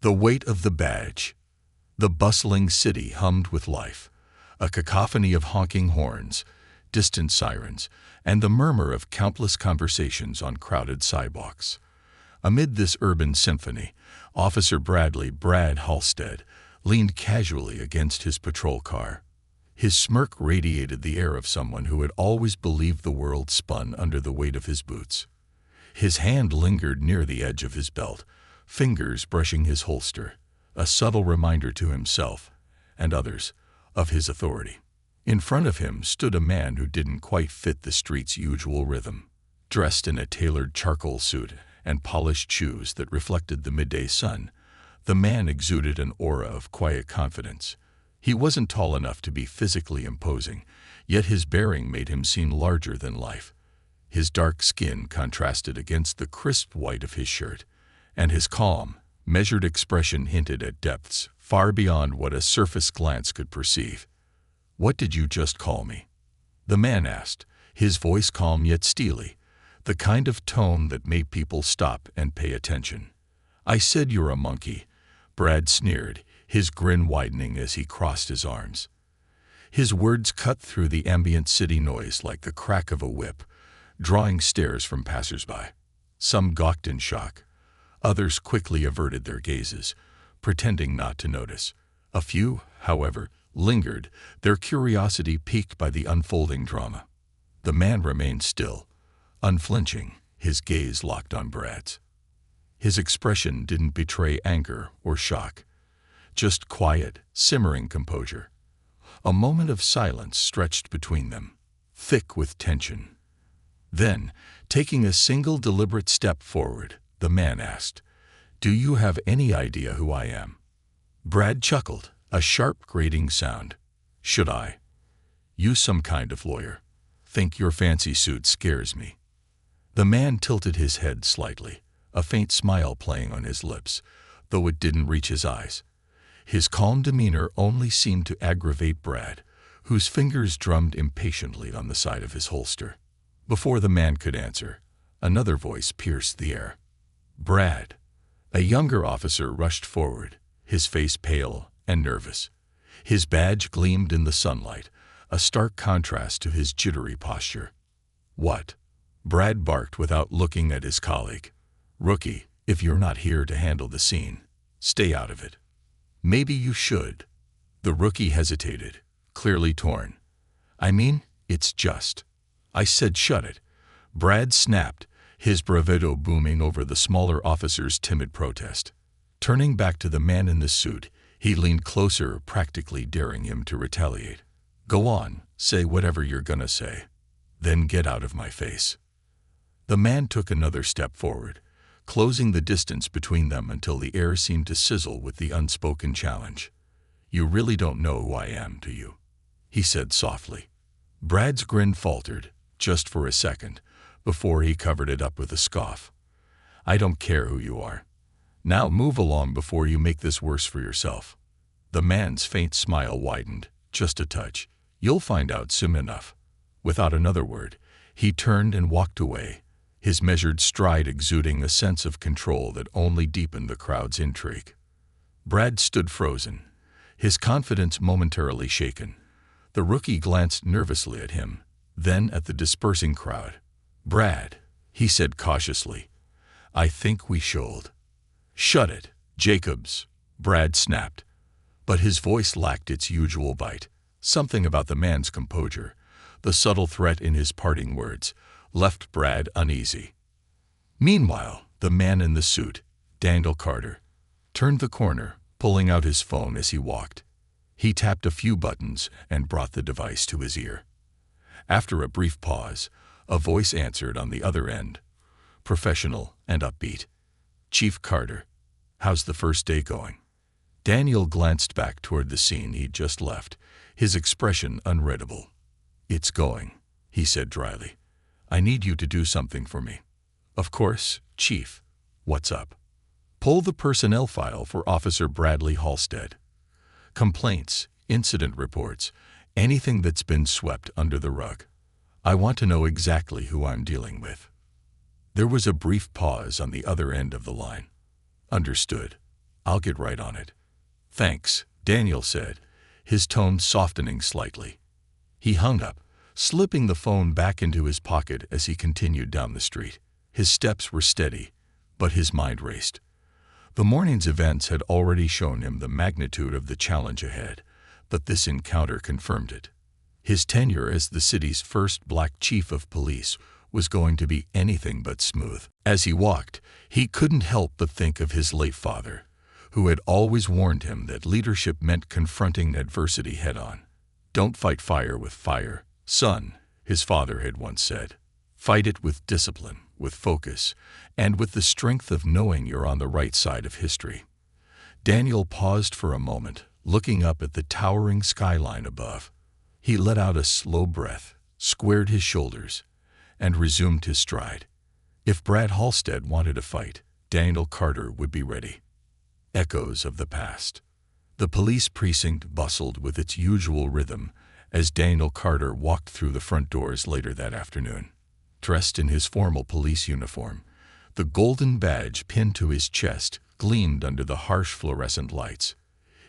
The weight of the badge. The bustling city hummed with life, a cacophony of honking horns, distant sirens, and the murmur of countless conversations on crowded sidewalks. Amid this urban symphony, Officer Brad Halstead, leaned casually against his patrol car. His smirk radiated the air of someone who had always believed the world spun under the weight of his boots. His hand lingered near the edge of his belt, fingers brushing his holster, a subtle reminder to himself and others of his authority. In front of him stood a man who didn't quite fit the street's usual rhythm. Dressed in a tailored charcoal suit and polished shoes that reflected the midday sun, the man exuded an aura of quiet confidence. He wasn't tall enough to be physically imposing, yet his bearing made him seem larger than life. His dark skin contrasted against the crisp white of his shirt, and his calm, measured expression hinted at depths far beyond what a surface glance could perceive. "What did you just call me?" the man asked, his voice calm yet steely, the kind of tone that made people stop and pay attention. "I said you're a monkey," Brad sneered, his grin widening as he crossed his arms. His words cut through the ambient city noise like the crack of a whip, drawing stares from passersby. Some gawked in shock. Others quickly averted their gazes, pretending not to notice. A few, however, lingered, their curiosity piqued by the unfolding drama. The man remained still, unflinching, his gaze locked on Brad's. His expression didn't betray anger or shock, just quiet, simmering composure. A moment of silence stretched between them, thick with tension. Then, taking a single deliberate step forward, the man asked, "Do you have any idea who I am?" Brad chuckled, a sharp grating sound. "Should I? You some kind of lawyer. Think your fancy suit scares me." The man tilted his head slightly, a faint smile playing on his lips, though it didn't reach his eyes. His calm demeanor only seemed to aggravate Brad, whose fingers drummed impatiently on the side of his holster. Before the man could answer, another voice pierced the air. "Brad." A younger officer rushed forward, his face pale and nervous. His badge gleamed in the sunlight, a stark contrast to his jittery posture. "What?" Brad barked without looking at his colleague. "Rookie, if you're not here to handle the scene, stay out of it." "Maybe you should." The rookie hesitated, clearly torn. "I mean, it's just." "I said shut it." Brad snapped, his bravado booming over the smaller officer's timid protest. Turning back to the man in the suit, he leaned closer, practically daring him to retaliate. "Go on, say whatever you're gonna say. Then get out of my face." The man took another step forward, closing the distance between them until the air seemed to sizzle with the unspoken challenge. "You really don't know who I am, do you?" he said softly. Brad's grin faltered, just for a second, before he covered it up with a scoff. "I don't care who you are. Now move along before you make this worse for yourself." The man's faint smile widened, just a touch. "You'll find out soon enough." Without another word, he turned and walked away, his measured stride exuding a sense of control that only deepened the crowd's intrigue. Brad stood frozen, his confidence momentarily shaken. The rookie glanced nervously at him, then at the dispersing crowd. "Brad," he said cautiously, "I think we should." "Shut it, Jacobs," Brad snapped. But his voice lacked its usual bite. Something about the man's composure, the subtle threat in his parting words, left Brad uneasy. Meanwhile, the man in the suit, Daniel Carter, turned the corner, pulling out his phone as he walked. He tapped a few buttons and brought the device to his ear. After a brief pause, a voice answered on the other end, professional and upbeat. "Chief Carter, how's the first day going?" Daniel glanced back toward the scene he'd just left, his expression unreadable. "It's going," he said dryly. "I need you to do something for me." "Of course, Chief. What's up?" "Pull the personnel file for Officer Bradley Halstead. Complaints, incident reports, anything that's been swept under the rug. I want to know exactly who I'm dealing with." There was a brief pause on the other end of the line. "Understood," I'll get right on it. Thanks, Daniel said, his tone softening slightly. He hung up, slipping the phone back into his pocket as he continued down the street. His steps were steady, but his mind raced. The morning's events had already shown him the magnitude of the challenge ahead, but this encounter confirmed it. His tenure as the city's first black chief of police was going to be anything but smooth. As he walked, he couldn't help but think of his late father, who had always warned him that leadership meant confronting adversity head-on. "Don't fight fire with fire, son," his father had once said. "Fight it with discipline, with focus, and with the strength of knowing you're on the right side of history." Daniel paused for a moment, looking up at the towering skyline above. He let out a slow breath, squared his shoulders, and resumed his stride. If Brad Halstead wanted a fight, Daniel Carter would be ready. Echoes of the past. The police precinct bustled with its usual rhythm as Daniel Carter walked through the front doors later that afternoon. Dressed in his formal police uniform, the golden badge pinned to his chest gleamed under the harsh fluorescent lights.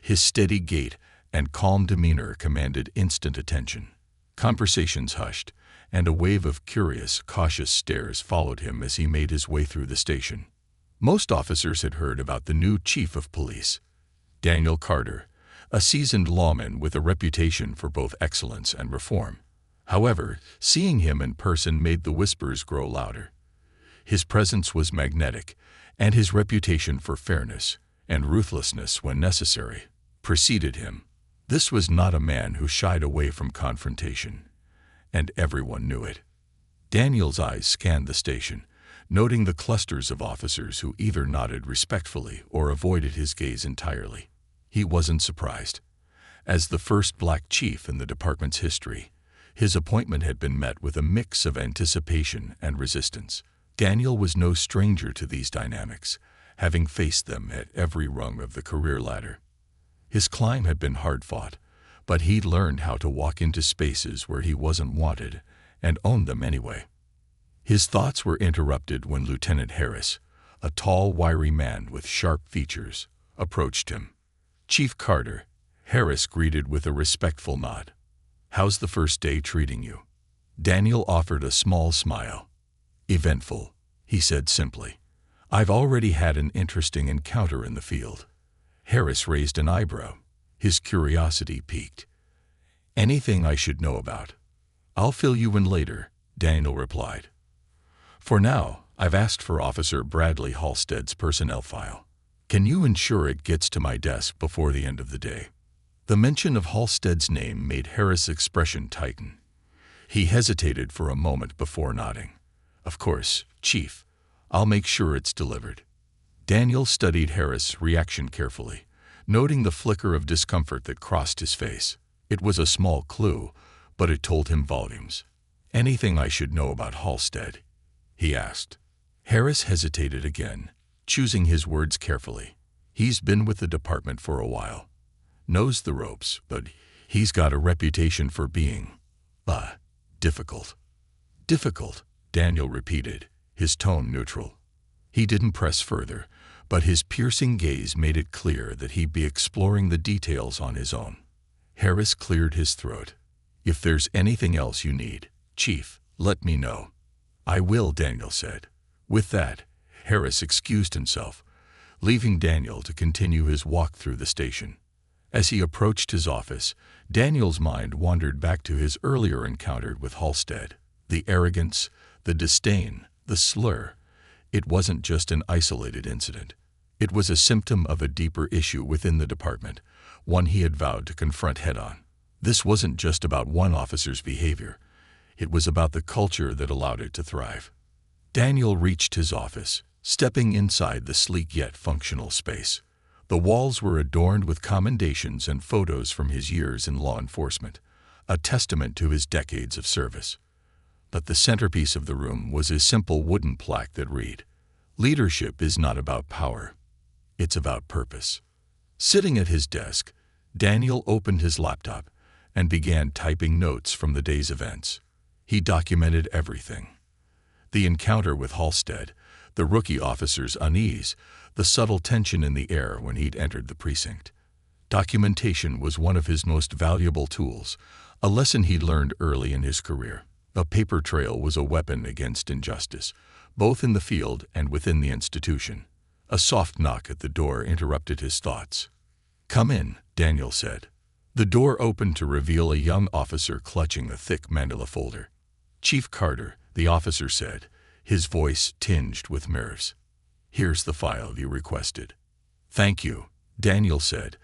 His steady gait and calm demeanor commanded instant attention. Conversations hushed, and a wave of curious, cautious stares followed him as he made his way through the station. Most officers had heard about the new chief of police, Daniel Carter, a seasoned lawman with a reputation for both excellence and reform. However, seeing him in person made the whispers grow louder. His presence was magnetic, and his reputation for fairness and ruthlessness when necessary preceded him. This was not a man who shied away from confrontation, and everyone knew it. Daniel's eyes scanned the station, noting the clusters of officers who either nodded respectfully or avoided his gaze entirely. He wasn't surprised. As the first black chief in the department's history, his appointment had been met with a mix of anticipation and resistance. Daniel was no stranger to these dynamics, having faced them at every rung of the career ladder. His climb had been hard-fought, but he'd learned how to walk into spaces where he wasn't wanted and own them anyway. His thoughts were interrupted when Lieutenant Harris, a tall, wiry man with sharp features, approached him. "Chief Carter," Harris greeted with a respectful nod. "How's the first day treating you?" Daniel offered a small smile. "Eventful," he said simply. "I've already had an interesting encounter in the field." Harris raised an eyebrow. His curiosity piqued. "Anything I should know about?" "I'll fill you in later," Daniel replied. "For now, I've asked for Officer Bradley Halstead's personnel file. Can you ensure it gets to my desk before the end of the day?" The mention of Halstead's name made Harris' expression tighten. He hesitated for a moment before nodding. "Of course, Chief. I'll make sure it's delivered." Daniel studied Harris' reaction carefully, noting the flicker of discomfort that crossed his face. It was a small clue, but it told him volumes. "Anything I should know about Halstead?" he asked. Harris hesitated again, choosing his words carefully. "He's been with the department for a while. Knows the ropes, but he's got a reputation for being, difficult." "Difficult," Daniel repeated, his tone neutral. He didn't press further, but his piercing gaze made it clear that he'd be exploring the details on his own. Harris cleared his throat. "If there's anything else you need, Chief, let me know." "I will," Daniel said. With that, Harris excused himself, leaving Daniel to continue his walk through the station. As he approached his office, Daniel's mind wandered back to his earlier encounter with Halstead. The arrogance, the disdain, the slur. It wasn't just an isolated incident. It was a symptom of a deeper issue within the department, one he had vowed to confront head-on. This wasn't just about one officer's behavior. It was about the culture that allowed it to thrive. Daniel reached his office, stepping inside the sleek yet functional space. The walls were adorned with commendations and photos from his years in law enforcement, a testament to his decades of service. But the centerpiece of the room was a simple wooden plaque that read, "Leadership is not about power. It's about purpose." Sitting at his desk, Daniel opened his laptop and began typing notes from the day's events. He documented everything. The encounter with Halstead, the rookie officer's unease, the subtle tension in the air when he'd entered the precinct. Documentation was one of his most valuable tools, a lesson he'd learned early in his career. A paper trail was a weapon against injustice, both in the field and within the institution. A soft knock at the door interrupted his thoughts. "Come in," Daniel said. The door opened to reveal a young officer clutching a thick manila folder. "Chief Carter," the officer said, his voice tinged with nerves. "Here's the file you requested." "Thank you," Daniel said,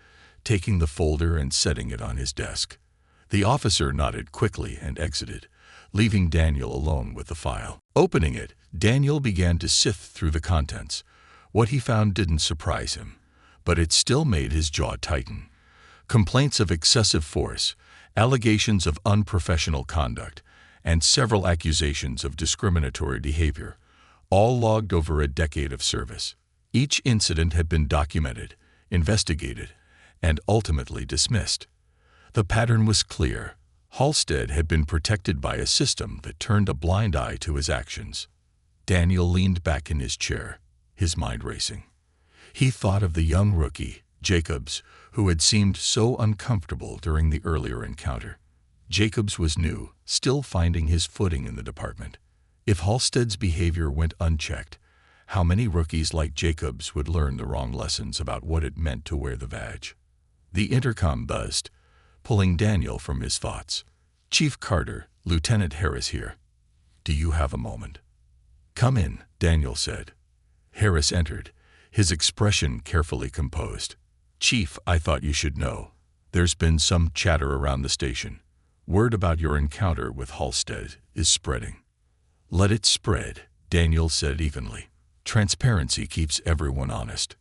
taking the folder and setting it on his desk. The officer nodded quickly and exited, leaving Daniel alone with the file. Opening it, Daniel began to sift through the contents. What he found didn't surprise him, but it still made his jaw tighten. Complaints of excessive force, allegations of unprofessional conduct, and several accusations of discriminatory behavior, all logged over a decade of service. Each incident had been documented, investigated, and ultimately dismissed. The pattern was clear. Halstead had been protected by a system that turned a blind eye to his actions. Daniel leaned back in his chair, his mind racing. He thought of the young rookie, Jacobs, who had seemed so uncomfortable during the earlier encounter. Jacobs was new, still finding his footing in the department. If Halstead's behavior went unchecked, how many rookies like Jacobs would learn the wrong lessons about what it meant to wear the badge? The intercom buzzed, pulling Daniel from his thoughts. "Chief Carter, Lieutenant Harris here. Do you have a moment?" "Come in," Daniel said. Harris entered, his expression carefully composed. "Chief, I thought you should know. There's been some chatter around the station. Word about your encounter with Halstead is spreading." "Let it spread," Daniel said evenly. "Transparency keeps everyone honest."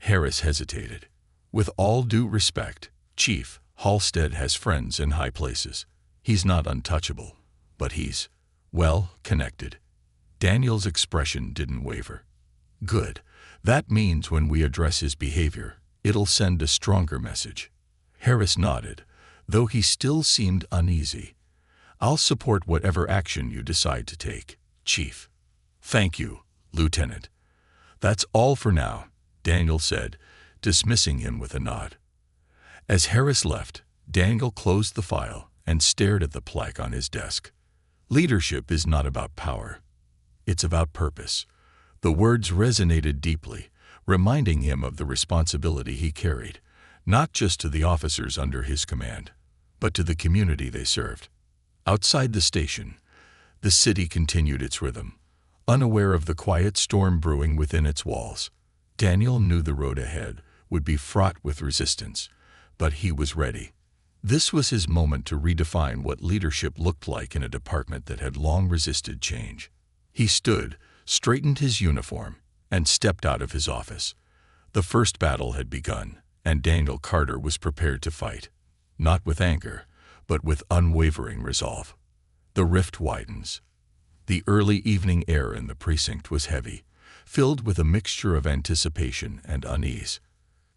Harris hesitated. "With all due respect, Chief, Halstead has friends in high places. He's not untouchable, but he's, well, connected." Daniel's expression didn't waver. "Good. That means when we address his behavior, it'll send a stronger message." Harris nodded, though he still seemed uneasy. "I'll support whatever action you decide to take, Chief." "Thank you, Lieutenant." "That's all for now," Daniel said, dismissing him with a nod. As Harris left, Daniel closed the file and stared at the plaque on his desk. "Leadership is not about power. It's about purpose." The words resonated deeply, reminding him of the responsibility he carried, not just to the officers under his command, but to the community they served. Outside the station, the city continued its rhythm, unaware of the quiet storm brewing within its walls. Daniel knew the road ahead would be fraught with resistance, but he was ready. This was his moment to redefine what leadership looked like in a department that had long resisted change. He stood, straightened his uniform, and stepped out of his office. The first battle had begun, and Daniel Carter was prepared to fight, not with anger, but with unwavering resolve. The rift widens. The early evening air in the precinct was heavy, filled with a mixture of anticipation and unease.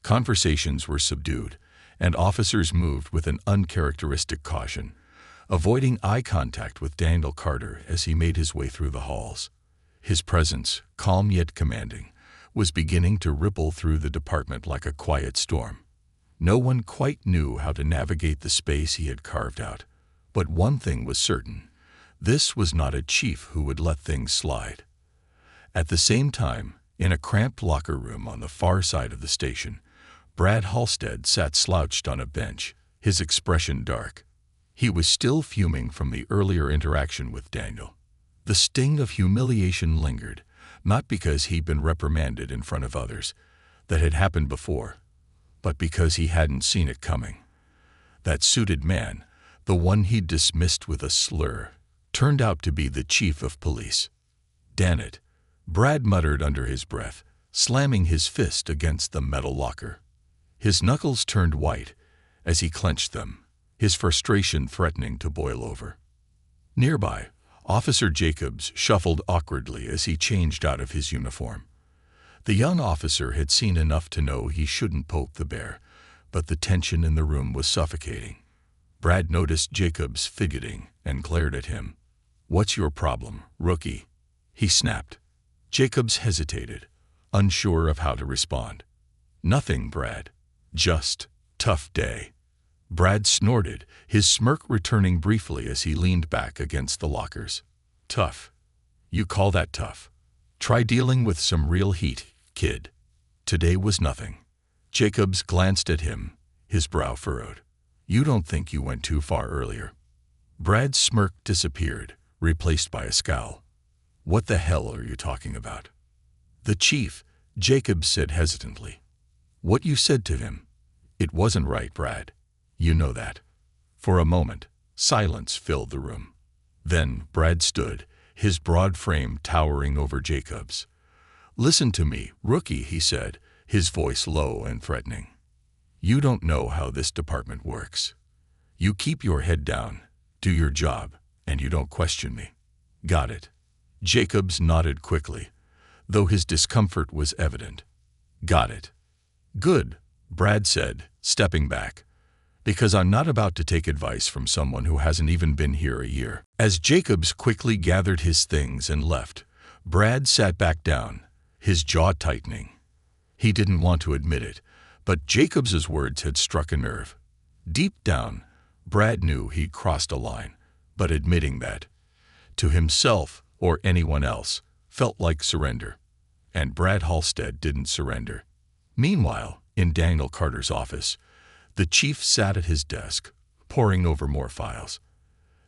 Conversations were subdued, and officers moved with an uncharacteristic caution, avoiding eye contact with Daniel Carter as he made his way through the halls. His presence, calm yet commanding, was beginning to ripple through the department like a quiet storm. No one quite knew how to navigate the space he had carved out, but one thing was certain: this was not a chief who would let things slide. At the same time, in a cramped locker room on the far side of the station, Brad Halstead sat slouched on a bench, his expression dark. He was still fuming from the earlier interaction with Daniel. The sting of humiliation lingered, not because he'd been reprimanded in front of others, that had happened before, but because he hadn't seen it coming. That suited man, the one he'd dismissed with a slur, turned out to be the chief of police. "Damn it," Brad muttered under his breath, slamming his fist against the metal locker. His knuckles turned white as he clenched them, his frustration threatening to boil over. Nearby, Officer Jacobs shuffled awkwardly as he changed out of his uniform. The young officer had seen enough to know he shouldn't poke the bear, but the tension in the room was suffocating. Brad noticed Jacobs fidgeting and glared at him. "What's your problem, rookie?" he snapped. Jacobs hesitated, unsure of how to respond. Nothing, Brad. Just, tough day. Brad snorted, his smirk returning briefly as he leaned back against the lockers. Tough? You call that tough? Try dealing with some real heat, kid. Today was nothing. Jacobs glanced at him, his brow furrowed. You don't think you went too far earlier? Brad's smirk disappeared, replaced by a scowl. What the hell are you talking about? The chief, Jacobs said hesitantly. What you said to him. It wasn't right, Brad. You know that. For a moment, silence filled the room. Then Brad stood, his broad frame towering over Jacobs. Listen to me, rookie, he said, his voice low and threatening. You don't know how this department works. You keep your head down, do your job, and you don't question me. Got it? Jacobs nodded quickly, though his discomfort was evident. Got it. Good, Brad said, stepping back. Because I'm not about to take advice from someone who hasn't even been here a year. As Jacobs quickly gathered his things and left, Brad sat back down, his jaw tightening. He didn't want to admit it, but Jacobs's words had struck a nerve. Deep down, Brad knew he'd crossed a line, but admitting that, to himself or anyone else, felt like surrender. And Brad Halstead didn't surrender. Meanwhile, in Daniel Carter's office, the chief sat at his desk, poring over more files.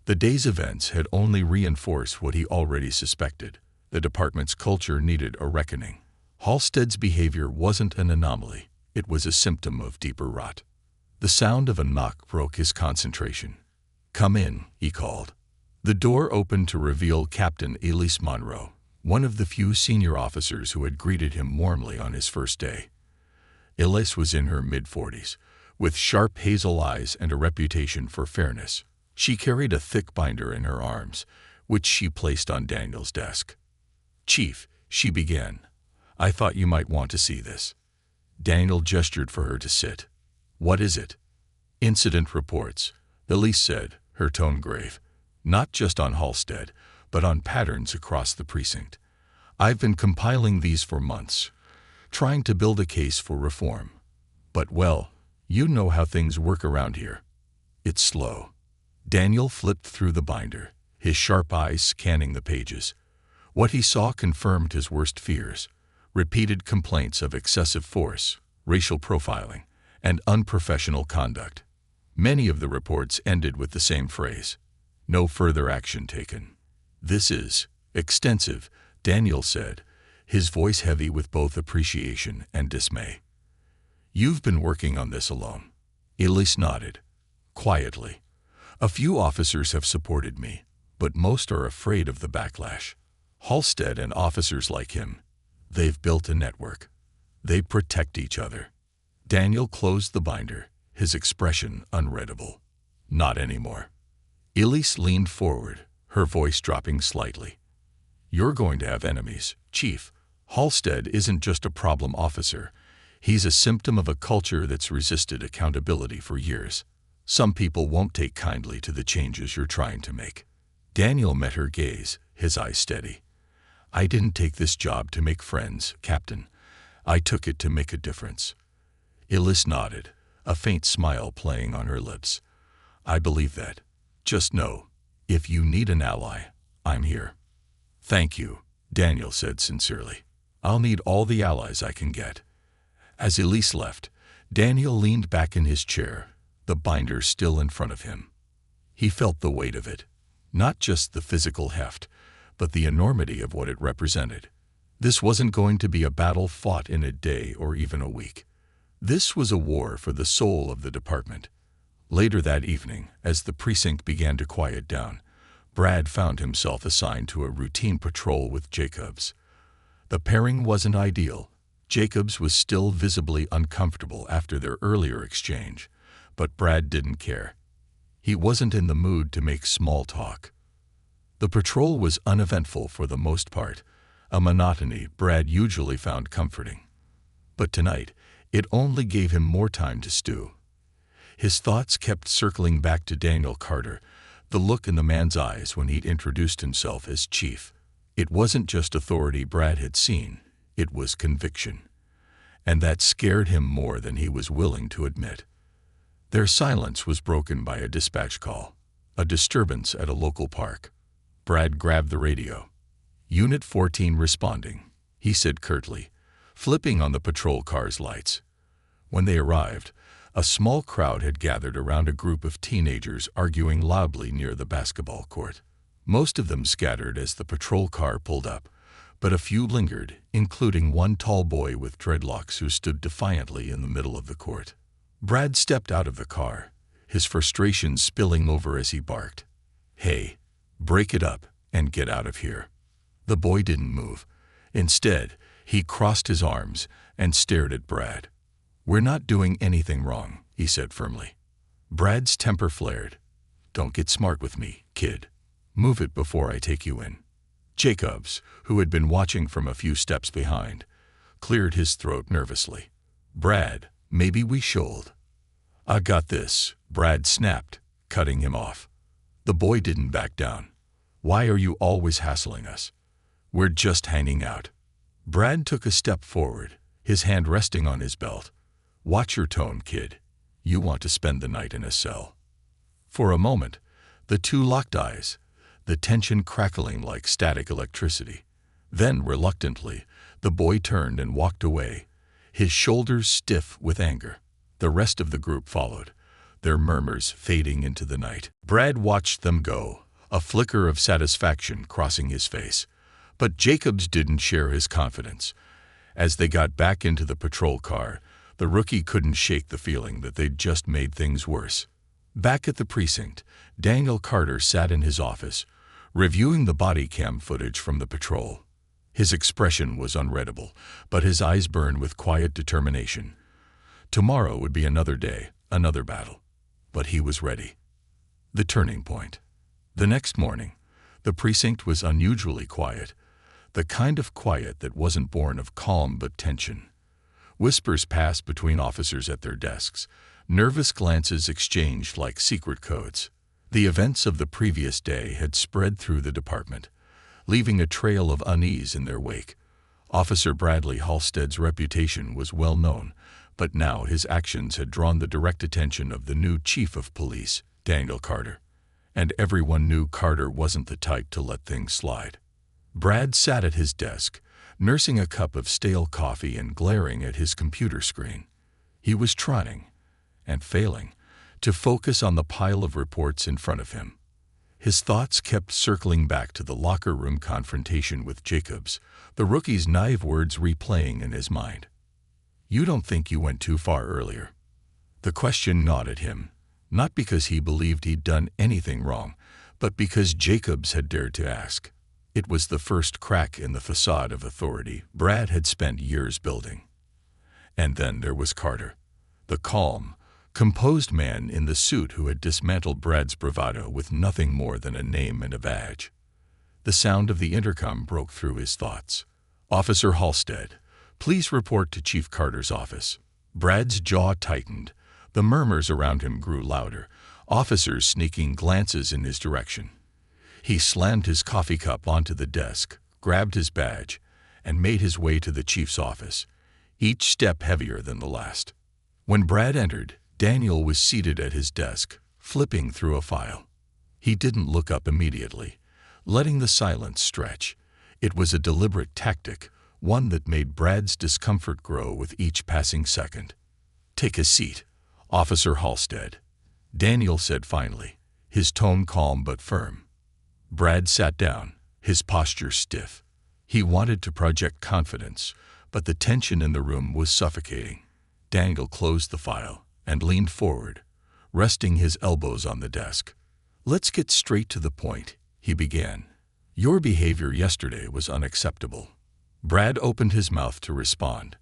The day's events had only reinforced what he already suspected. The department's culture needed a reckoning. Halstead's behavior wasn't an anomaly. It was a symptom of deeper rot. The sound of a knock broke his concentration. Come in, he called. The door opened to reveal Captain Elise Monroe, one of the few senior officers who had greeted him warmly on his first day. Elise was in her mid-40s, with sharp hazel eyes and a reputation for fairness. She carried a thick binder in her arms, which she placed on Daniel's desk. Chief, she began, I thought you might want to see this. Daniel gestured for her to sit. What is it? Incident reports, Elise said, her tone grave. Not just on Halstead, but on patterns across the precinct. I've been compiling these for months, trying to build a case for reform. But well, you know how things work around here. It's slow. Daniel flipped through the binder, his sharp eyes scanning the pages. What he saw confirmed his worst fears. Repeated complaints of excessive force, racial profiling, and unprofessional conduct. Many of the reports ended with the same phrase. No further action taken. This is extensive, Daniel said, his voice heavy with both appreciation and dismay. You've been working on this alone. Elise nodded. Quietly. A few officers have supported me, but most are afraid of the backlash. Halstead and officers like him. They've built a network. They protect each other. Daniel closed the binder, his expression unreadable. Not anymore. Elise leaned forward, her voice dropping slightly. You're going to have enemies, Chief. Halstead isn't just a problem officer. He's a symptom of a culture that's resisted accountability for years. Some people won't take kindly to the changes you're trying to make. Daniel met her gaze, his eyes steady. I didn't take this job to make friends, Captain. I took it to make a difference. Elise nodded, a faint smile playing on her lips. I believe that. Just know, if you need an ally, I'm here. Thank you, Daniel said sincerely. I'll need all the allies I can get. As Elise left, Daniel leaned back in his chair, the binder still in front of him. He felt the weight of it, not just the physical heft, but the enormity of what it represented. This wasn't going to be a battle fought in a day or even a week. This was a war for the soul of the department. Later that evening, as the precinct began to quiet down, Brad found himself assigned to a routine patrol with Jacobs. The pairing wasn't ideal. Jacobs was still visibly uncomfortable after their earlier exchange, but Brad didn't care. He wasn't in the mood to make small talk. The patrol was uneventful for the most part, a monotony Brad usually found comforting. But tonight, it only gave him more time to stew. His thoughts kept circling back to Daniel Carter, the look in the man's eyes when he'd introduced himself as Chief. It wasn't just authority Brad had seen, it was conviction. And that scared him more than he was willing to admit. Their silence was broken by a dispatch call, a disturbance at a local park. Brad grabbed the radio. "Unit 14 responding," he said curtly, flipping on the patrol car's lights. When they arrived, a small crowd had gathered around a group of teenagers arguing loudly near the basketball court. Most of them scattered as the patrol car pulled up, but a few lingered, including one tall boy with dreadlocks who stood defiantly in the middle of the court. Brad stepped out of the car, his frustration spilling over as he barked, "Hey, break it up and get out of here." The boy didn't move. Instead, he crossed his arms and stared at Brad. "We're not doing anything wrong," he said firmly. Brad's temper flared. "Don't get smart with me, kid. Move it before I take you in." Jacobs, who had been watching from a few steps behind, cleared his throat nervously. "Brad, maybe we should." "I got this," Brad snapped, cutting him off. The boy didn't back down. "Why are you always hassling us? We're just hanging out." Brad took a step forward, his hand resting on his belt. "Watch your tone, kid. You want to spend the night in a cell." For a moment, the two locked eyes, the tension crackling like static electricity. Then, reluctantly, the boy turned and walked away, his shoulders stiff with anger. The rest of the group followed, their murmurs fading into the night. Brad watched them go, a flicker of satisfaction crossing his face. But Jacobs didn't share his confidence. As they got back into the patrol car, the rookie couldn't shake the feeling that they'd just made things worse. Back at the precinct, Daniel Carter sat in his office, reviewing the body cam footage from the patrol. His expression was unreadable, but his eyes burned with quiet determination. Tomorrow would be another day, another battle. But he was ready. The turning point. The next morning, the precinct was unusually quiet, the kind of quiet that wasn't born of calm but tension. Whispers passed between officers at their desks, nervous glances exchanged like secret codes. The events of the previous day had spread through the department, leaving a trail of unease in their wake. Officer Bradley Halstead's reputation was well known, but now his actions had drawn the direct attention of the new chief of police, Daniel Carter. And everyone knew Carter wasn't the type to let things slide. Brad sat at his desk, nursing a cup of stale coffee and glaring at his computer screen. He was trying, and failing, to focus on the pile of reports in front of him. His thoughts kept circling back to the locker room confrontation with Jacobs, the rookie's naive words replaying in his mind. "You don't think you went too far earlier?" The question gnawed at him, not because he believed he'd done anything wrong, but because Jacobs had dared to ask. It was the first crack in the facade of authority Brad had spent years building. And then there was Carter, the calm, composed man in the suit who had dismantled Brad's bravado with nothing more than a name and a badge. The sound of the intercom broke through his thoughts. "Officer Halstead, please report to Chief Carter's office." Brad's jaw tightened. The murmurs around him grew louder, officers sneaking glances in his direction. He slammed his coffee cup onto the desk, grabbed his badge, and made his way to the chief's office, each step heavier than the last. When Brad entered, Daniel was seated at his desk, flipping through a file. He didn't look up immediately, letting the silence stretch. It was a deliberate tactic, one that made Brad's discomfort grow with each passing second. "Take a seat, Officer Halstead," Daniel said finally, his tone calm but firm. Brad sat down, his posture stiff. He wanted to project confidence, but the tension in the room was suffocating. Daniel closed the file and leaned forward, resting his elbows on the desk. "Let's get straight to the point," he began. "Your behavior yesterday was unacceptable." Brad opened his mouth to respond,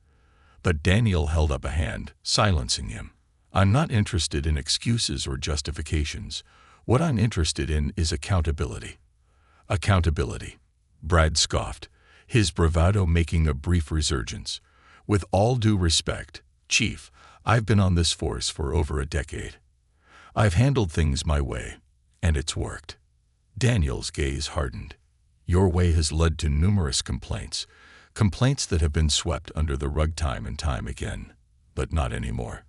but Daniel held up a hand, silencing him. "I'm not interested in excuses or justifications. What I'm interested in is accountability." "Accountability," Brad scoffed, his bravado making a brief resurgence. "With all due respect, Chief, I've been on this force for over a decade. I've handled things my way, and it's worked." Daniel's gaze hardened. Your way has led to numerous complaints, complaints that have been swept under the rug time and time again, but not anymore.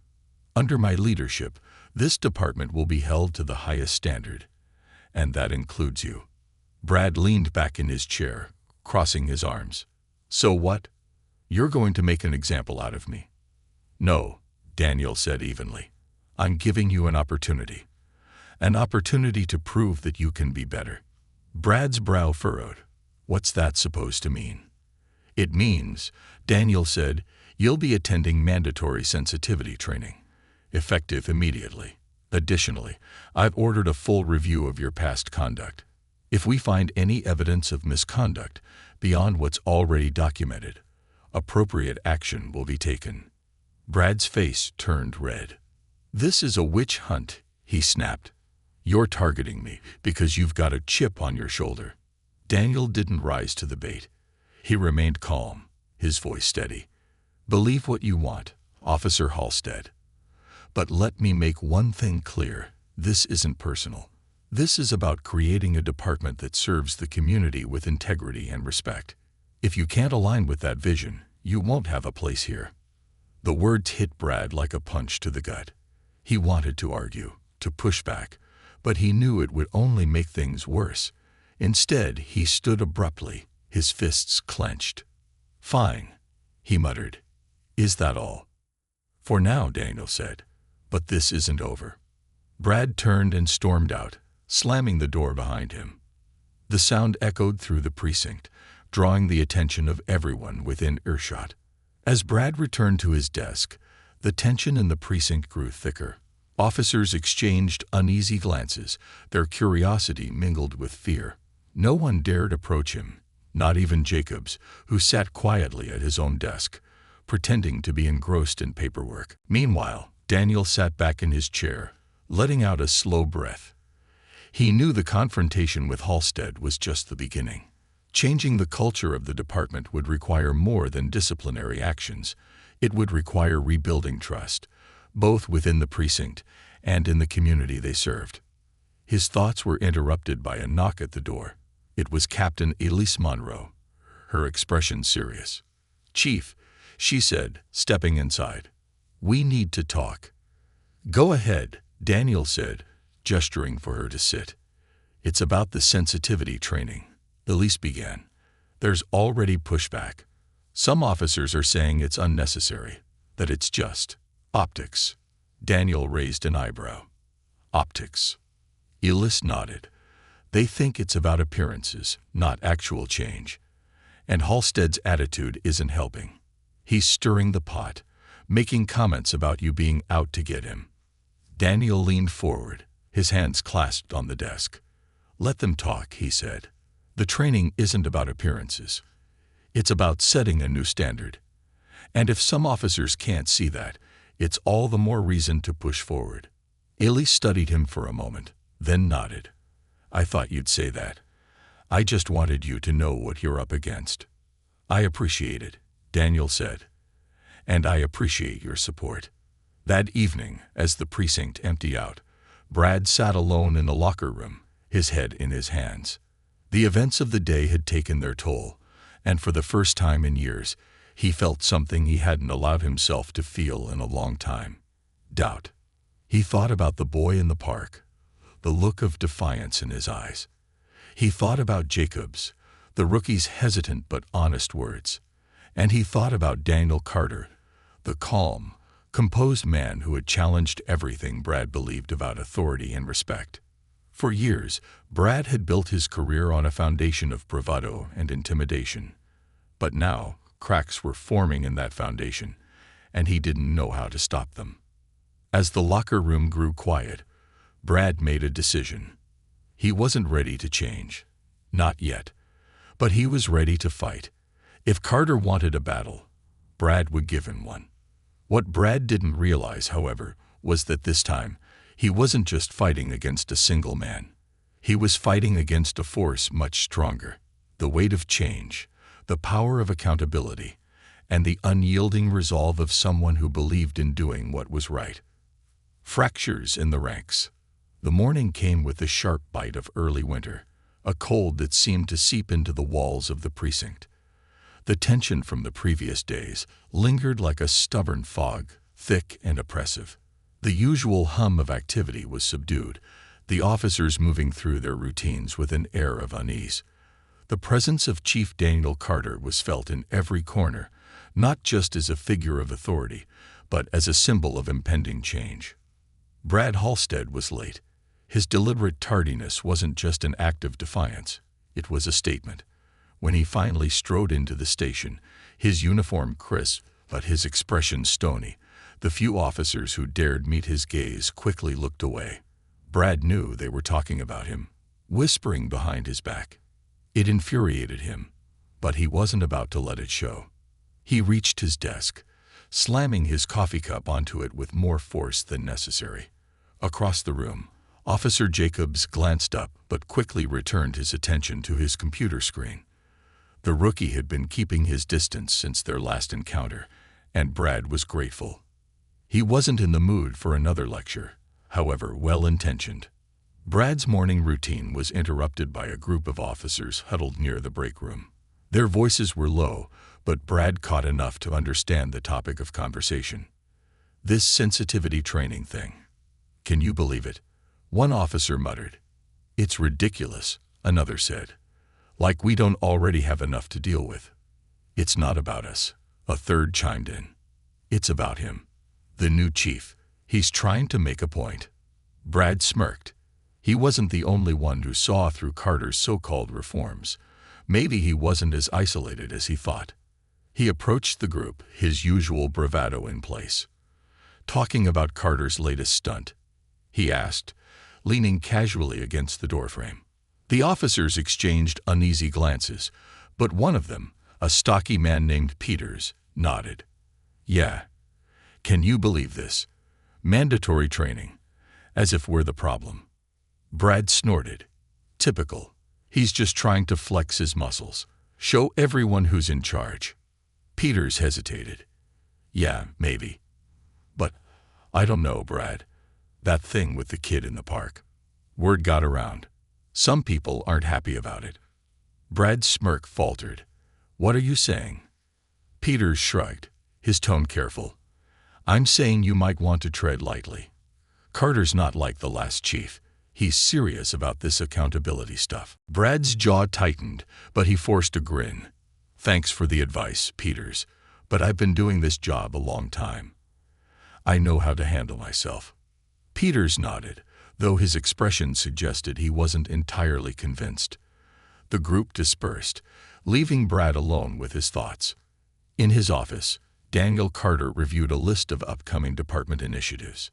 Under my leadership, this department will be held to the highest standard, and that includes you." Brad leaned back in his chair, crossing his arms. "So what? You're going to make an example out of me?" "No," Daniel said evenly. "I'm giving you an opportunity. An opportunity to prove that you can be better." Brad's brow furrowed. "What's that supposed to mean?" "It means," Daniel said, "you'll be attending mandatory sensitivity training, effective immediately. Additionally, I've ordered a full review of your past conduct. If we find any evidence of misconduct beyond what's already documented, appropriate action will be taken." Brad's face turned red. "This is a witch hunt," he snapped. "You're targeting me because you've got a chip on your shoulder." Daniel didn't rise to the bait. He remained calm, his voice steady. "Believe what you want, Officer Halstead. But let me make one thing clear. This isn't personal. This is about creating a department that serves the community with integrity and respect. If you can't align with that vision, you won't have a place here." The words hit Brad like a punch to the gut. He wanted to argue, to push back, but he knew it would only make things worse. Instead, he stood abruptly, his fists clenched. "Fine," he muttered. "Is that all?" "For now," Daniel said. "But this isn't over." Brad turned and stormed out, slamming the door behind him. The sound echoed through the precinct, drawing the attention of everyone within earshot. As Brad returned to his desk, the tension in the precinct grew thicker. Officers exchanged uneasy glances, their curiosity mingled with fear. No one dared approach him, not even Jacobs, who sat quietly at his own desk, pretending to be engrossed in paperwork. Meanwhile, Daniel sat back in his chair, letting out a slow breath. He knew the confrontation with Halstead was just the beginning. Changing the culture of the department would require more than disciplinary actions. It would require rebuilding trust, both within the precinct and in the community they served. His thoughts were interrupted by a knock at the door. It was Captain Elise Monroe, her expression serious. "Chief," she said, stepping inside. "We need to talk." "Go ahead," Daniel said, gesturing for her to sit. "It's about the sensitivity training," Elise began. "There's already pushback. Some officers are saying it's unnecessary, that it's just optics." Daniel raised an eyebrow. "Optics?" Elise nodded. "They think it's about appearances, not actual change. And Halstead's attitude isn't helping. He's stirring the pot, making comments about you being out to get him." Daniel leaned forward, his hands clasped on the desk. "Let them talk," he said. "The training isn't about appearances. It's about setting a new standard. And if some officers can't see that, it's all the more reason to push forward." Elise studied him for a moment, then nodded. "I thought you'd say that. I just wanted you to know what you're up against." "I appreciate it," Daniel said. "And I appreciate your support." That evening, as the precinct emptied out, Brad sat alone in the locker room, his head in his hands. The events of the day had taken their toll, and for the first time in years, he felt something he hadn't allowed himself to feel in a long time: doubt. He thought about the boy in the park, the look of defiance in his eyes. He thought about Jacobs, the rookie's hesitant but honest words. And he thought about Daniel Carter, the calm, composed man who had challenged everything Brad believed about authority and respect. For years, Brad had built his career on a foundation of bravado and intimidation. But now, cracks were forming in that foundation, and he didn't know how to stop them. As the locker room grew quiet, Brad made a decision. He wasn't ready to change. Not yet. But he was ready to fight. If Carter wanted a battle, Brad would give him one. What Brad didn't realize, however, was that this time, he wasn't just fighting against a single man. He was fighting against a force much stronger: the weight of change, the power of accountability, and the unyielding resolve of someone who believed in doing what was right. Fractures in the ranks. The morning came with the sharp bite of early winter, a cold that seemed to seep into the walls of the precinct. The tension from the previous days lingered like a stubborn fog, thick and oppressive. The usual hum of activity was subdued, the officers moving through their routines with an air of unease. The presence of Chief Daniel Carter was felt in every corner, not just as a figure of authority, but as a symbol of impending change. Brad Halstead was late. His deliberate tardiness wasn't just an act of defiance, it was a statement. When he finally strode into the station, his uniform crisp, but his expression stony, the few officers who dared meet his gaze quickly looked away. Brad knew they were talking about him, whispering behind his back. It infuriated him, but he wasn't about to let it show. He reached his desk, slamming his coffee cup onto it with more force than necessary. Across the room, Officer Jacobs glanced up but quickly returned his attention to his computer screen. The rookie had been keeping his distance since their last encounter, and Brad was grateful. He wasn't in the mood for another lecture, however well-intentioned. Brad's morning routine was interrupted by a group of officers huddled near the break room. Their voices were low, but Brad caught enough to understand the topic of conversation. This sensitivity training thing. Can you believe it? One officer muttered. It's ridiculous, another said. Like we don't already have enough to deal with. It's not about us, a third chimed in. It's about him. The new chief. He's trying to make a point. Brad smirked. He wasn't the only one who saw through Carter's so-called reforms. Maybe he wasn't as isolated as he thought. He approached the group, his usual bravado in place. Talking about Carter's latest stunt, he asked, leaning casually against the doorframe. The officers exchanged uneasy glances, but one of them, a stocky man named Peters, nodded. Yeah. Can you believe this? Mandatory training. As if we're the problem. Brad snorted. Typical. He's just trying to flex his muscles. Show everyone who's in charge. Peters hesitated. Yeah, maybe. But I don't know, Brad. That thing with the kid in the park. Word got around. Some people aren't happy about it. Brad's smirk faltered. What are you saying? Peters shrugged, his tone careful. I'm saying you might want to tread lightly. Carter's not like the last chief. He's serious about this accountability stuff. Brad's jaw tightened, but he forced a grin. Thanks for the advice, Peters, but I've been doing this job a long time. I know how to handle myself. Peters nodded, though his expression suggested he wasn't entirely convinced. The group dispersed, leaving Brad alone with his thoughts. In his office, Daniel Carter reviewed a list of upcoming department initiatives.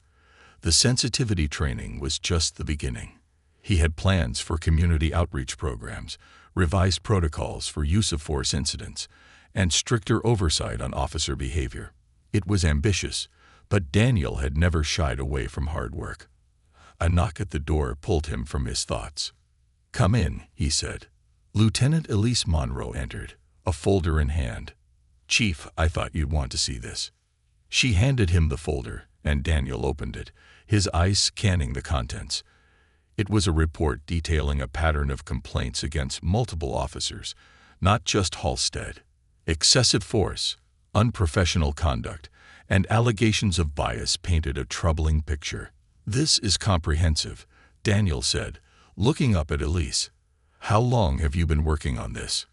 The sensitivity training was just the beginning. He had plans for community outreach programs, revised protocols for use of force incidents, and stricter oversight on officer behavior. It was ambitious, but Daniel had never shied away from hard work. A knock at the door pulled him from his thoughts. Come in, he said. Lieutenant Elise Monroe entered, a folder in hand. Chief, I thought you'd want to see this. She handed him the folder, and Daniel opened it, his eyes scanning the contents. It was a report detailing a pattern of complaints against multiple officers, not just Halstead. Excessive force, unprofessional conduct, and allegations of bias painted a troubling picture. This is comprehensive, Daniel said, looking up at Elise. How long have you been working on this?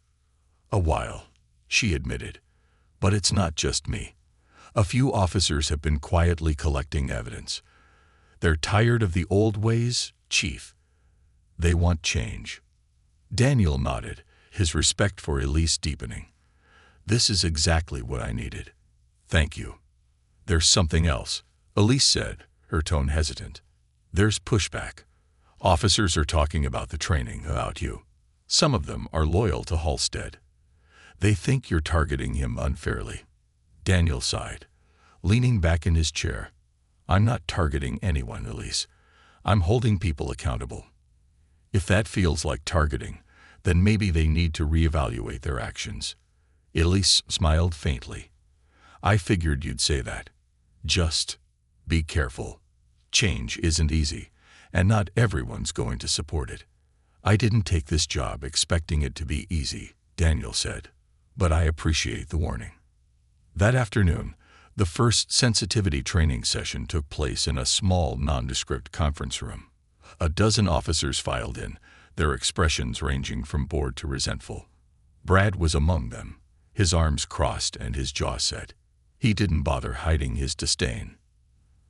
A while, she admitted. But it's not just me. A few officers have been quietly collecting evidence. They're tired of the old ways, Chief. They want change. Daniel nodded, his respect for Elise deepening. This is exactly what I needed. Thank you. There's something else, Elise said, her tone hesitant. There's pushback. Officers are talking about the training, about you. Some of them are loyal to Halstead. They think you're targeting him unfairly. Daniel sighed, leaning back in his chair. I'm not targeting anyone, Elise. I'm holding people accountable. If that feels like targeting, then maybe they need to reevaluate their actions. Elise smiled faintly. I figured you'd say that. Just be careful. Change isn't easy, and not everyone's going to support it. I didn't take this job expecting it to be easy, Daniel said, but I appreciate the warning. That afternoon, the first sensitivity training session took place in a small, nondescript conference room. A dozen officers filed in, their expressions ranging from bored to resentful. Brad was among them, his arms crossed and his jaw set. He didn't bother hiding his disdain.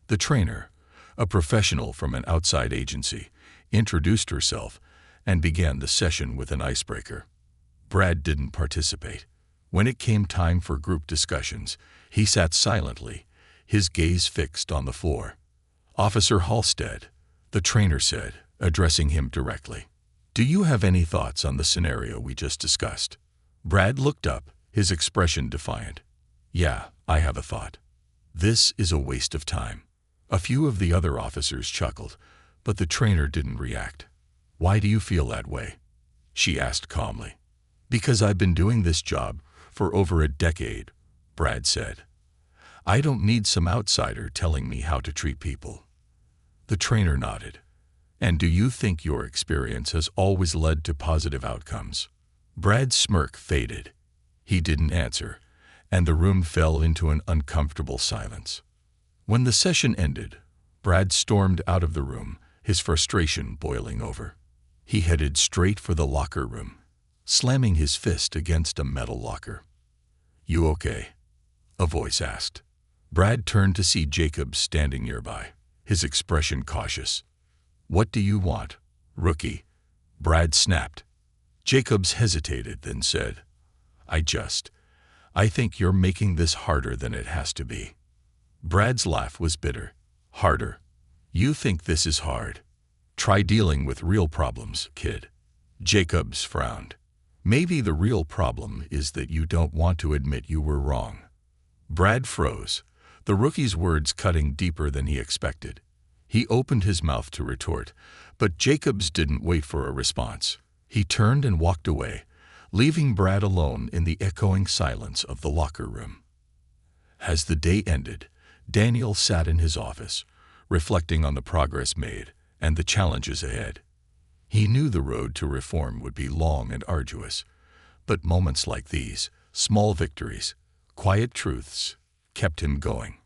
The trainer, a professional from an outside agency, introduced herself and began the session with an icebreaker. Brad didn't participate. When it came time for group discussions, he sat silently, his gaze fixed on the floor. "Officer Halstead," the trainer said, addressing him directly, "do you have any thoughts on the scenario we just discussed?" Brad looked up, his expression defiant. "Yeah, I have a thought. This is a waste of time." A few of the other officers chuckled, but the trainer didn't react. "Why do you feel that way?" she asked calmly. "Because I've been doing this job for over a decade," Brad said. "I don't need some outsider telling me how to treat people." The trainer nodded. "And do you think your experience has always led to positive outcomes?" Brad's smirk faded. He didn't answer, and the room fell into an uncomfortable silence. When the session ended, Brad stormed out of the room, his frustration boiling over. He headed straight for the locker room, slamming his fist against a metal locker. "You okay?" a voice asked. Brad turned to see Jacobs standing nearby, his expression cautious. "What do you want, rookie?" Brad snapped. Jacobs hesitated, then said, I think you're making this harder than it has to be." Brad's laugh was bitter. "Harder? You think this is hard? Try dealing with real problems, kid." Jacobs frowned. "Maybe the real problem is that you don't want to admit you were wrong." Brad froze, the rookie's words cutting deeper than he expected. He opened his mouth to retort, but Jacobs didn't wait for a response. He turned and walked away, leaving Brad alone in the echoing silence of the locker room. As the day ended, Daniel sat in his office, reflecting on the progress made and the challenges ahead. He knew the road to reform would be long and arduous, but moments like these, small victories, quiet truths, kept him going.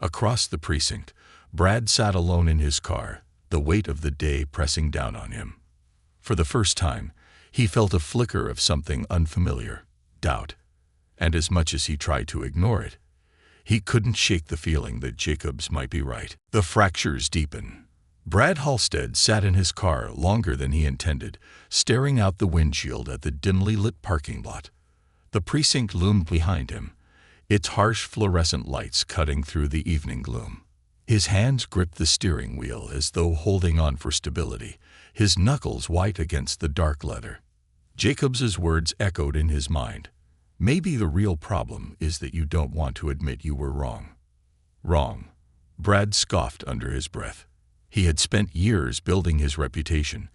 Across the precinct, Brad sat alone in his car, the weight of the day pressing down on him. For the first time, he felt a flicker of something unfamiliar, doubt, and as much as he tried to ignore it, he couldn't shake the feeling that Jacobs might be right. The fractures deepened. Brad Halstead sat in his car longer than he intended, staring out the windshield at the dimly lit parking lot. The precinct loomed behind him, its harsh fluorescent lights cutting through the evening gloom. His hands gripped the steering wheel as though holding on for stability, his knuckles white against the dark leather. Jacobs's words echoed in his mind. "Maybe the real problem is that you don't want to admit you were wrong." Wrong. Brad scoffed under his breath. He had spent years building his reputation,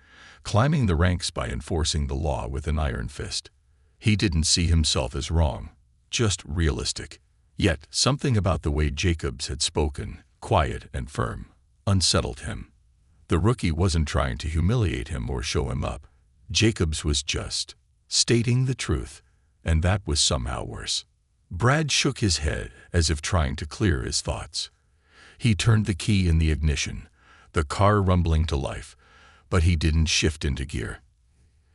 climbing the ranks by enforcing the law with an iron fist. He didn't see himself as wrong, just realistic. Yet something about the way Jacobs had spoken, quiet and firm, unsettled him. The rookie wasn't trying to humiliate him or show him up. Jacobs was just stating the truth, and that was somehow worse. Brad shook his head as if trying to clear his thoughts. He turned the key in the ignition, the car rumbling to life, but he didn't shift into gear.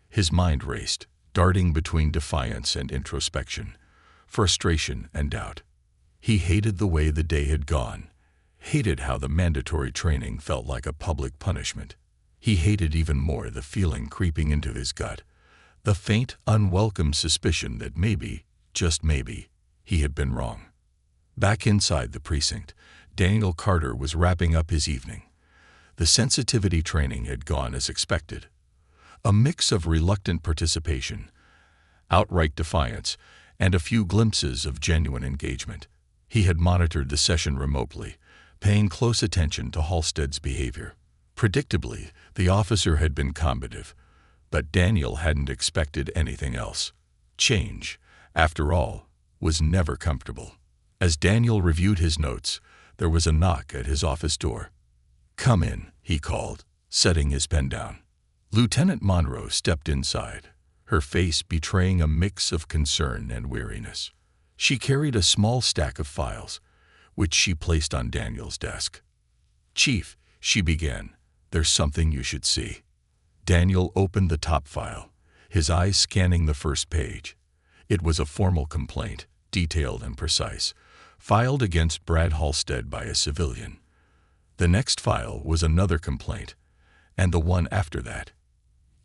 His mind raced, darting between defiance and introspection, frustration and doubt. He hated the way the day had gone, hated how the mandatory training felt like a public punishment. He hated even more the feeling creeping into his gut, the faint, unwelcome suspicion that maybe, just maybe, he had been wrong. Back inside the precinct, Daniel Carter was wrapping up his evening. The sensitivity training had gone as expected. A mix of reluctant participation, outright defiance, and a few glimpses of genuine engagement. He had monitored the session remotely, paying close attention to Halstead's behavior. Predictably, the officer had been combative, but Daniel hadn't expected anything else. Change, after all, was never comfortable. As Daniel reviewed his notes, there was a knock at his office door. "Come in," he called, setting his pen down. Lieutenant Monroe stepped inside, her face betraying a mix of concern and weariness. She carried a small stack of files, which she placed on Daniel's desk. "Chief," she began, "there's something you should see." Daniel opened the top file, his eyes scanning the first page. It was a formal complaint, detailed and precise, filed against Brad Halstead by a civilian. The next file was another complaint, and the one after that.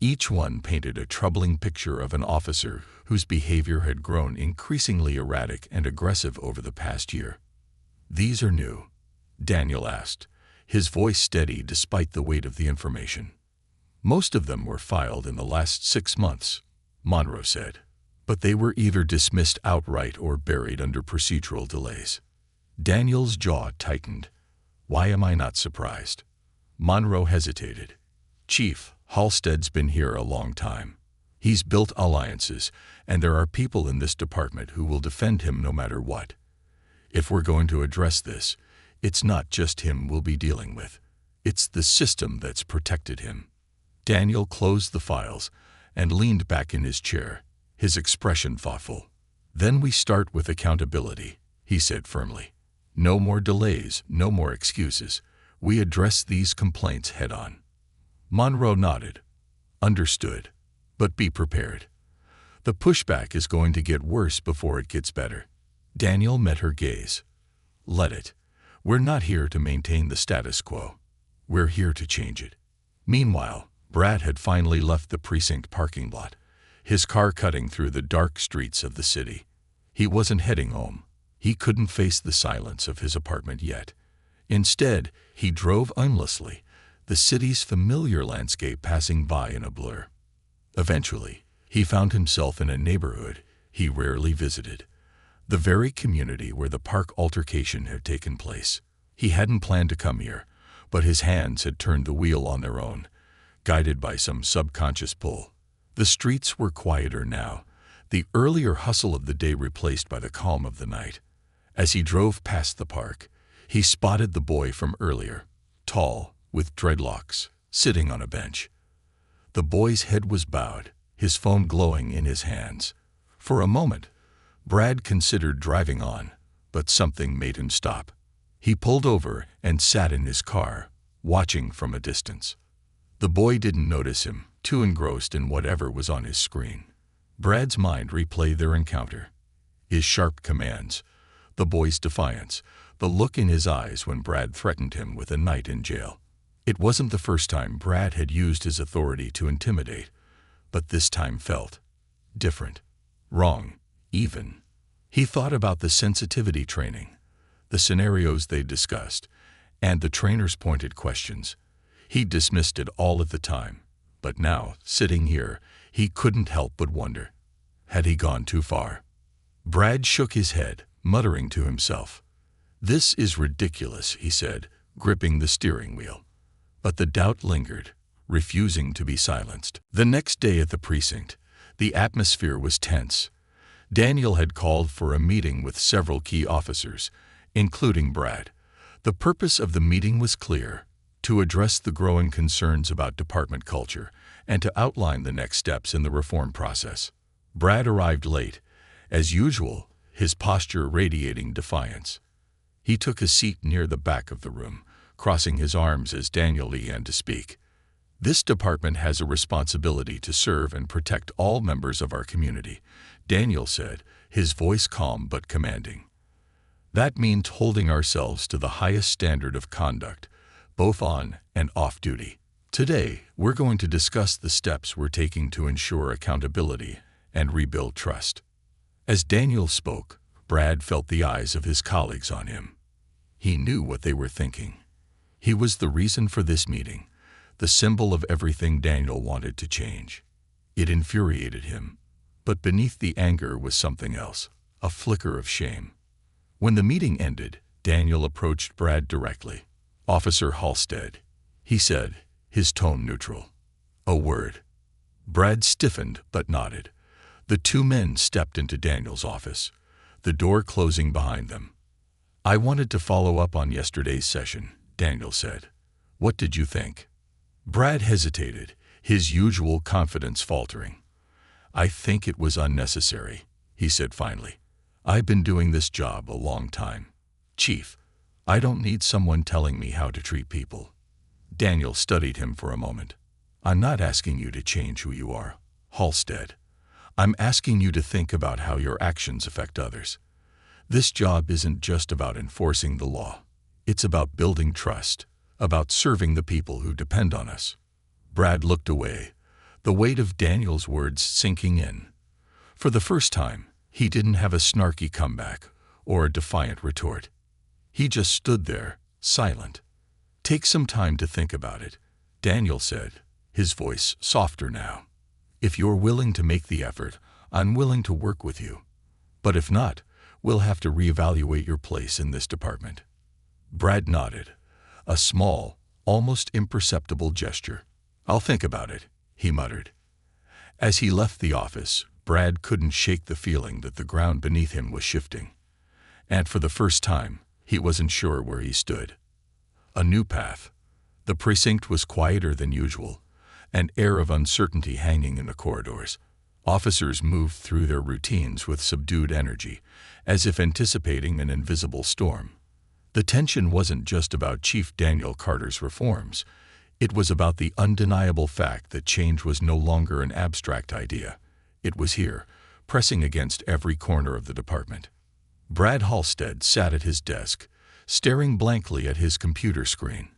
Each one painted a troubling picture of an officer whose behavior had grown increasingly erratic and aggressive over the past year. "These are new?" Daniel asked, his voice steady despite the weight of the information. "Most of them were filed in the last 6 months," Monroe said. "But they were either dismissed outright or buried under procedural delays." Daniel's jaw tightened. "Why am I not surprised?" Monroe hesitated. "Chief, Halstead's been here a long time. He's built alliances, and there are people in this department who will defend him no matter what. If we're going to address this, it's not just him we'll be dealing with. It's the system that's protected him." Daniel closed the files and leaned back in his chair, his expression thoughtful. "Then we start with accountability," he said firmly. "No more delays, no more excuses. We address these complaints head-on." Monroe nodded. "Understood. But be prepared. The pushback is going to get worse before it gets better." Daniel met her gaze. "Let it. We're not here to maintain the status quo. We're here to change it." Meanwhile, Brad had finally left the precinct parking lot, his car cutting through the dark streets of the city. He wasn't heading home. He couldn't face the silence of his apartment yet. Instead, he drove aimlessly, the city's familiar landscape passing by in a blur. Eventually, he found himself in a neighborhood he rarely visited, the very community where the park altercation had taken place. He hadn't planned to come here, but his hands had turned the wheel on their own, guided by some subconscious pull. The streets were quieter now, the earlier hustle of the day replaced by the calm of the night. As he drove past the park, he spotted the boy from earlier, tall, with dreadlocks, sitting on a bench. The boy's head was bowed, his phone glowing in his hands. For a moment, Brad considered driving on, but something made him stop. He pulled over and sat in his car, watching from a distance. The boy didn't notice him, too engrossed in whatever was on his screen. Brad's mind replayed their encounter. His sharp commands, the boy's defiance, the look in his eyes when Brad threatened him with a night in jail. It wasn't the first time Brad had used his authority to intimidate, but this time felt different, wrong, even. He thought about the sensitivity training, the scenarios they discussed, and the trainer's pointed questions. He dismissed it all at the time, but now, sitting here, he couldn't help but wonder, had he gone too far? Brad shook his head, muttering to himself. "This is ridiculous," he said, gripping the steering wheel. But the doubt lingered, refusing to be silenced. The next day at the precinct, the atmosphere was tense. Daniel had called for a meeting with several key officers, including Brad. The purpose of the meeting was clear: to address the growing concerns about department culture and to outline the next steps in the reform process. Brad arrived late, as usual, his posture radiating defiance. He took a seat near the back of the room, crossing his arms as Daniel began to speak. "This department has a responsibility to serve and protect all members of our community," Daniel said, his voice calm but commanding. "That means holding ourselves to the highest standard of conduct, both on and off duty. Today, we're going to discuss the steps we're taking to ensure accountability and rebuild trust." As Daniel spoke, Brad felt the eyes of his colleagues on him. He knew what they were thinking. He was the reason for this meeting, the symbol of everything Daniel wanted to change. It infuriated him, but beneath the anger was something else, a flicker of shame. When the meeting ended, Daniel approached Brad directly. "Officer Halstead," he said, his tone neutral. "A word." Brad stiffened but nodded. The two men stepped into Daniel's office, the door closing behind them. "I wanted to follow up on yesterday's session," Daniel said. "What did you think?" Brad hesitated, his usual confidence faltering. "I think it was unnecessary," he said finally. "I've been doing this job a long time. Chief, I don't need someone telling me how to treat people." Daniel studied him for a moment. "I'm not asking you to change who you are, Halstead. I'm asking you to think about how your actions affect others. This job isn't just about enforcing the law. It's about building trust, about serving the people who depend on us." Brad looked away, the weight of Daniel's words sinking in. For the first time, he didn't have a snarky comeback or a defiant retort. He just stood there, silent. "Take some time to think about it," Daniel said, his voice softer now. "If you're willing to make the effort, I'm willing to work with you. But if not, we'll have to reevaluate your place in this department." Brad nodded, a small, almost imperceptible gesture. "I'll think about it," he muttered. As he left the office, Brad couldn't shake the feeling that the ground beneath him was shifting. And for the first time, he wasn't sure where he stood. A new path. The precinct was quieter than usual, an air of uncertainty hanging in the corridors. Officers moved through their routines with subdued energy, as if anticipating an invisible storm. The tension wasn't just about Chief Daniel Carter's reforms. It was about the undeniable fact that change was no longer an abstract idea. It was here, pressing against every corner of the department. Brad Halstead sat at his desk, staring blankly at his computer screen.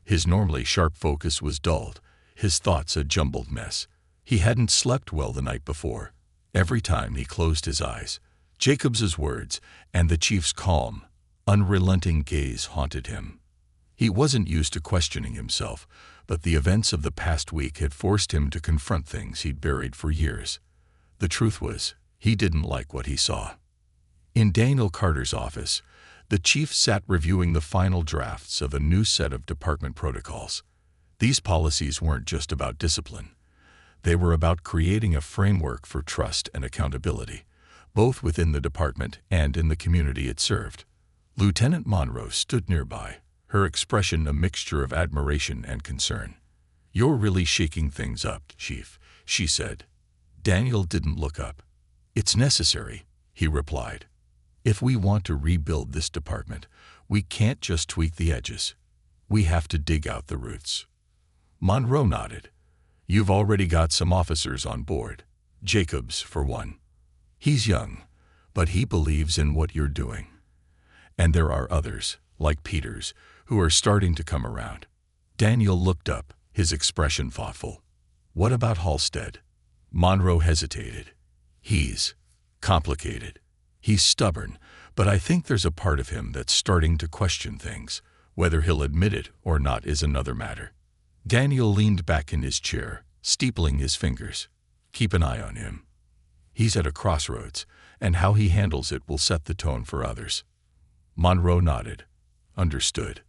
His normally sharp focus was dulled, his thoughts a jumbled mess. He hadn't slept well the night before. Every time he closed his eyes, Jacobs's words and the chief's calm, unrelenting gaze haunted him. He wasn't used to questioning himself, but the events of the past week had forced him to confront things he'd buried for years. The truth was, he didn't like what he saw. In Daniel Carter's office, the chief sat reviewing the final drafts of a new set of department protocols. These policies weren't just about discipline. They were about creating a framework for trust and accountability, both within the department and in the community it served. Lieutenant Monroe stood nearby, her expression a mixture of admiration and concern. "You're really shaking things up, Chief," she said. Daniel didn't look up. "It's necessary," he replied. "If we want to rebuild this department, we can't just tweak the edges. We have to dig out the roots." Monroe nodded. "You've already got some officers on board. Jacobs, for one. He's young, but he believes in what you're doing. And there are others, like Peters, who are starting to come around." Daniel looked up, his expression thoughtful. "What about Halstead?" Monroe hesitated. "He's complicated. He's stubborn, but I think there's a part of him that's starting to question things. Whether he'll admit it or not is another matter." Daniel leaned back in his chair, steepling his fingers. "Keep an eye on him. He's at a crossroads, and how he handles it will set the tone for others." Monroe nodded. "Understood."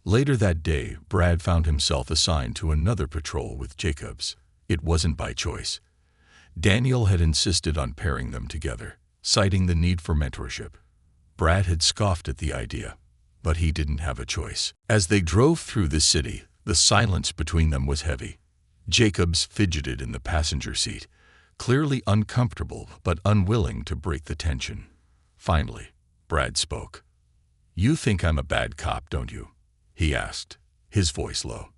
Later that day, Brad found himself assigned to another patrol with Jacobs. It wasn't by choice. Daniel had insisted on pairing them together, citing the need for mentorship. Brad had scoffed at the idea, but he didn't have a choice. As they drove through the city, the silence between them was heavy. Jacobs fidgeted in the passenger seat, clearly uncomfortable but unwilling to break the tension. Finally, Brad spoke. "You think I'm a bad cop, don't you?" he asked, his voice low.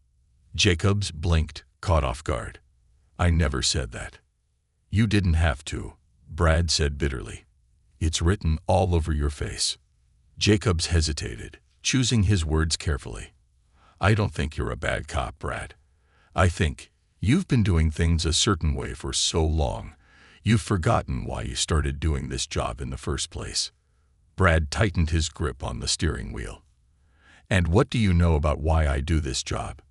Jacobs blinked, caught off guard. "I never said that." "You didn't have to," Brad said bitterly. "It's written all over your face." Jacobs hesitated, choosing his words carefully. "I don't think you're a bad cop, Brad. I think you've been doing things a certain way for so long, you've forgotten why you started doing this job in the first place." Brad tightened his grip on the steering wheel. "And what do you know about why I do this job?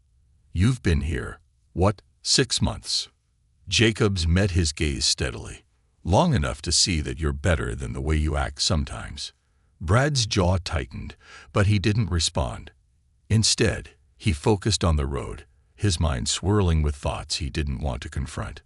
You've been here, what, 6 months?" Jacobs met his gaze steadily. "Long enough to see that you're better than the way you act sometimes." Brad's jaw tightened, but he didn't respond. Instead, he focused on the road, his mind swirling with thoughts he didn't want to confront.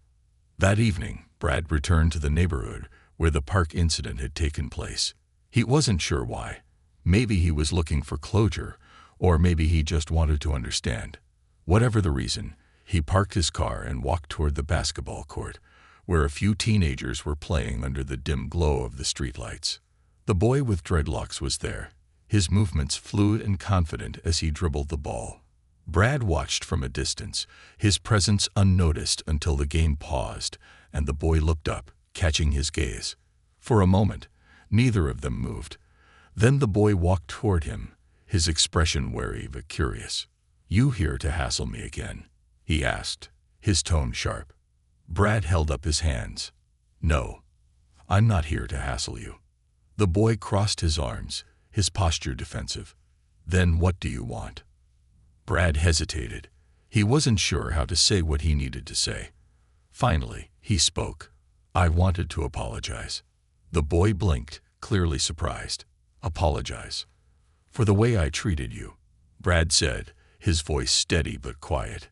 That evening, Brad returned to the neighborhood where the park incident had taken place. He wasn't sure why. Maybe he was looking for closure, or maybe he just wanted to understand. Whatever the reason, He parked his car and walked toward the basketball court, where a few teenagers were playing under the dim glow of the streetlights. The boy with dreadlocks was there, his movements fluid and confident as he dribbled the ball. Brad watched from a distance, his presence unnoticed until the game paused and the boy looked up, catching his gaze. For a moment, neither of them moved. Then the boy walked toward him, his expression wary but curious. "You here to hassle me again?" he asked, his tone sharp. Brad held up his hands. "No, I'm not here to hassle you." The boy crossed his arms, his posture defensive. "Then what do you want?" Brad hesitated. He wasn't sure how to say what he needed to say. Finally, he spoke. "I wanted to apologize." The boy blinked, clearly surprised. "Apologize?" "For the way I treated you," Brad said, his voice steady but quiet.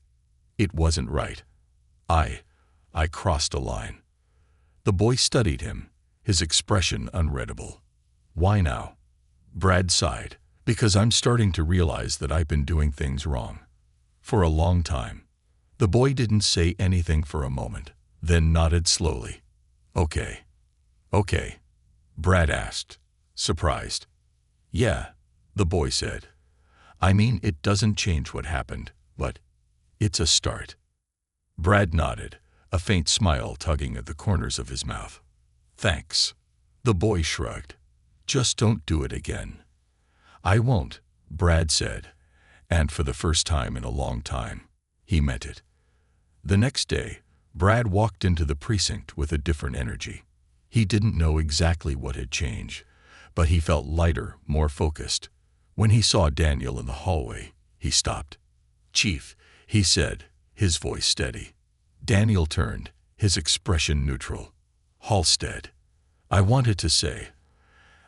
"It wasn't right. I crossed a line." The boy studied him, his expression unreadable. "Why now?" Brad sighed. "Because I'm starting to realize that I've been doing things wrong. For a long time." The boy didn't say anything for a moment, then nodded slowly. Okay. Brad asked, surprised. "Yeah," the boy said. "I mean, it doesn't change what happened, but it's a start." Brad nodded, a faint smile tugging at the corners of his mouth. "Thanks." The boy shrugged. "Just don't do it again." "I won't," Brad said, and for the first time in a long time, he meant it. The next day, Brad walked into the precinct with a different energy. He didn't know exactly what had changed, but he felt lighter, more focused. When he saw Daniel in the hallway, he stopped. "Chief," he said, his voice steady. Daniel turned, his expression neutral. "Halstead." "I wanted to say,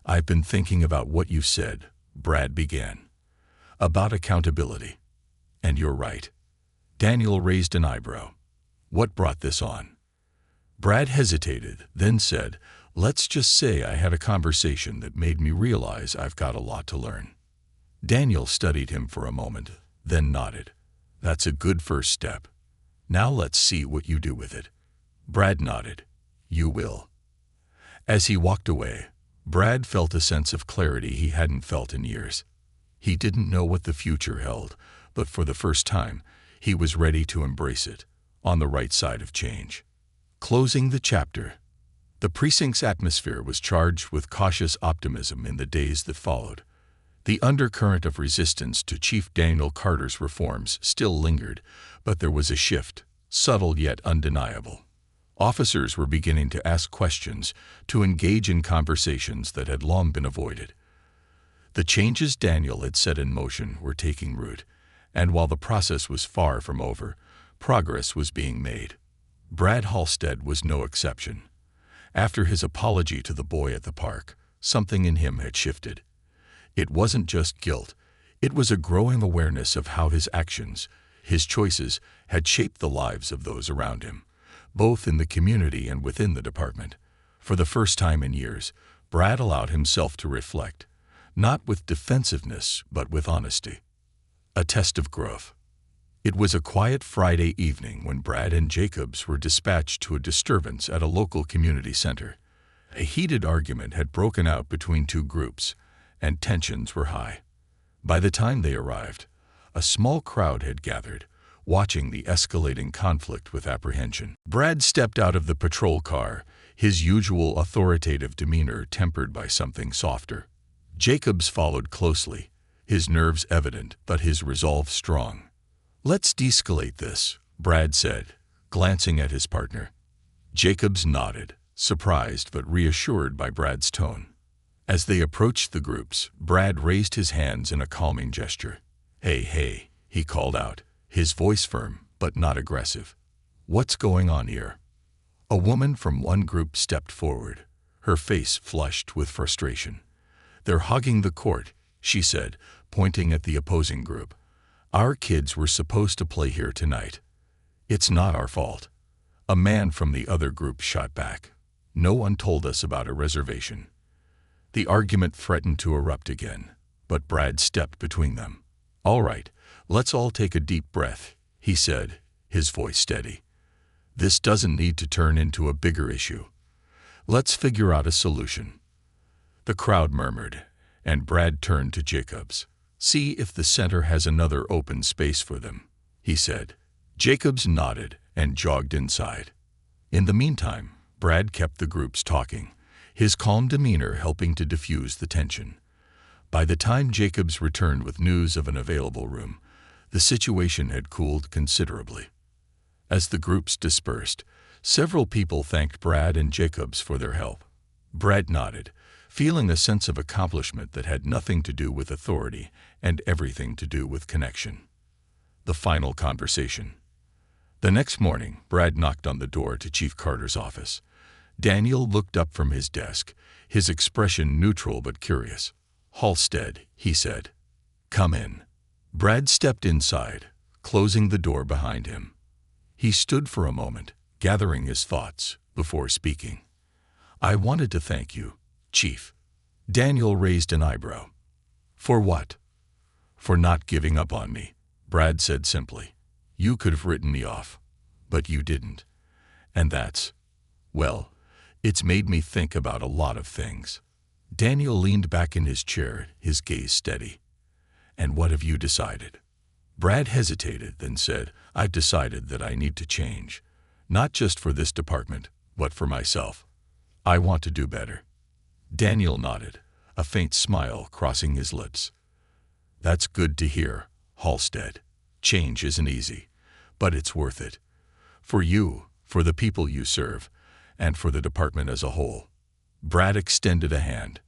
I've been thinking about what you said," Brad began. "About accountability. And you're right." Daniel raised an eyebrow. "What brought this on?" Brad hesitated, then said, "Let's just say I had a conversation that made me realize I've got a lot to learn." Daniel studied him for a moment, then nodded. "That's a good first step. Now let's see what you do with it." Brad nodded. "You will." As he walked away, Brad felt a sense of clarity he hadn't felt in years. He didn't know what the future held, but for the first time, he was ready to embrace it, on the right side of change. Closing the chapter. The precinct's atmosphere was charged with cautious optimism in the days that followed. The undercurrent of resistance to Chief Daniel Carter's reforms still lingered, but there was a shift, subtle yet undeniable. Officers were beginning to ask questions, to engage in conversations that had long been avoided. The changes Daniel had set in motion were taking root, and while the process was far from over, progress was being made. Brad Halstead was no exception. After his apology to the boy at the park, something in him had shifted. It wasn't just guilt, it was a growing awareness of how his actions, his choices, had shaped the lives of those around him, both in the community and within the department. For the first time in years, Brad allowed himself to reflect, not with defensiveness but with honesty. A test of growth. It was a quiet Friday evening when Brad and Jacobs were dispatched to a disturbance at a local community center. A heated argument had broken out between two groups, and tensions were high. By the time they arrived, a small crowd had gathered, watching the escalating conflict with apprehension. Brad stepped out of the patrol car, his usual authoritative demeanor tempered by something softer. Jacobs followed closely, his nerves evident but his resolve strong. "Let's de-escalate this," Brad said, glancing at his partner. Jacobs nodded, surprised but reassured by Brad's tone. As they approached the groups, Brad raised his hands in a calming gesture. Hey, he called out, his voice firm but not aggressive. "What's going on here?" A woman from one group stepped forward, her face flushed with frustration. "They're hogging the court," she said, pointing at the opposing group. "Our kids were supposed to play here tonight. It's not our fault." A man from the other group shot back. "No one told us about a reservation." The argument threatened to erupt again, but Brad stepped between them. "All right, let's all take a deep breath," he said, his voice steady. "This doesn't need to turn into a bigger issue. Let's figure out a solution." The crowd murmured, and Brad turned to Jacobs. "See if the center has another open space for them," he said. Jacobs nodded and jogged inside. In the meantime, Brad kept the groups talking, his calm demeanor helping to diffuse the tension. By the time Jacobs returned with news of an available room, the situation had cooled considerably. As the groups dispersed, several people thanked Brad and Jacobs for their help. Brad nodded, feeling a sense of accomplishment that had nothing to do with authority and everything to do with connection. The final conversation. The next morning, Brad knocked on the door to Chief Carter's office. Daniel looked up from his desk, his expression neutral but curious. "Halstead," he said. "Come in." Brad stepped inside, closing the door behind him. He stood for a moment, gathering his thoughts, before speaking. "I wanted to thank you, Chief." Daniel raised an eyebrow. "For what?" "For not giving up on me," Brad said simply. "You could have written me off, but you didn't. And well, it's made me think about a lot of things." Daniel leaned back in his chair, his gaze steady. "And what have you decided?" Brad hesitated, then said, "I've decided that I need to change. Not just for this department, but for myself. I want to do better." Daniel nodded, a faint smile crossing his lips. "That's good to hear, Halstead. Change isn't easy, but it's worth it. For you, for the people you serve, and for the department as a whole." Brad extended a hand.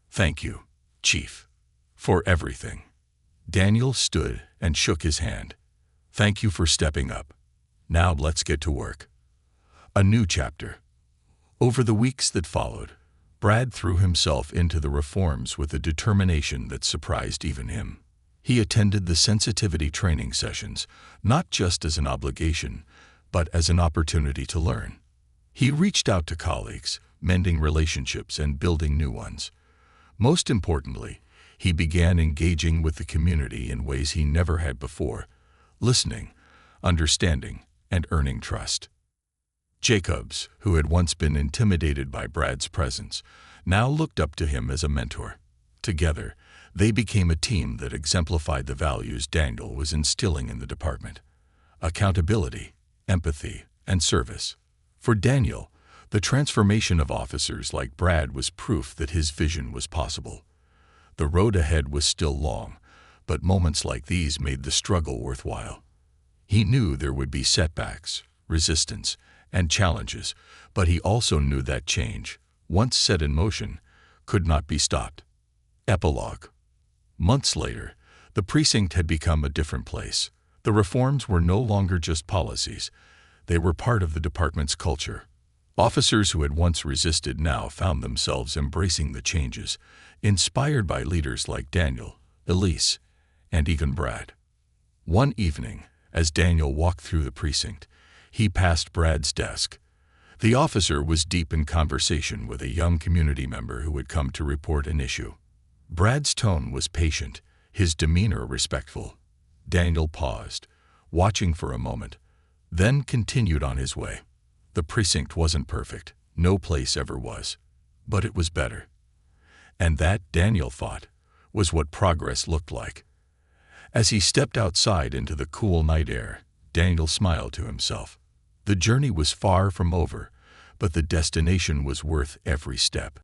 "Thank you, Chief, for everything." Daniel stood and shook his hand. "Thank you for stepping up. Now let's get to work." A new chapter. Over the weeks that followed, Brad threw himself into the reforms with a determination that surprised even him. He attended the sensitivity training sessions, not just as an obligation, but as an opportunity to learn. He reached out to colleagues, mending relationships and building new ones. Most importantly, he began engaging with the community in ways he never had before, listening, understanding, and earning trust. Jacobs, who had once been intimidated by Brad's presence, now looked up to him as a mentor. Together, they became a team that exemplified the values Daniel was instilling in the department: accountability, empathy, and service. For Daniel, the transformation of officers like Brad was proof that his vision was possible. The road ahead was still long, but moments like these made the struggle worthwhile. He knew there would be setbacks, resistance, and challenges, but he also knew that change, once set in motion, could not be stopped. Epilogue. Months later, the precinct had become a different place. The reforms were no longer just policies. They were part of the department's culture. Officers who had once resisted now found themselves embracing the changes, inspired by leaders like Daniel, Elise, and even Brad. One evening, as Daniel walked through the precinct, he passed Brad's desk. The officer was deep in conversation with a young community member who had come to report an issue. Brad's tone was patient, his demeanor respectful. Daniel paused, watching for a moment, then continued on his way. The precinct wasn't perfect, no place ever was, but it was better. And that, Daniel thought, was what progress looked like. As he stepped outside into the cool night air, Daniel smiled to himself. The journey was far from over, but the destination was worth every step.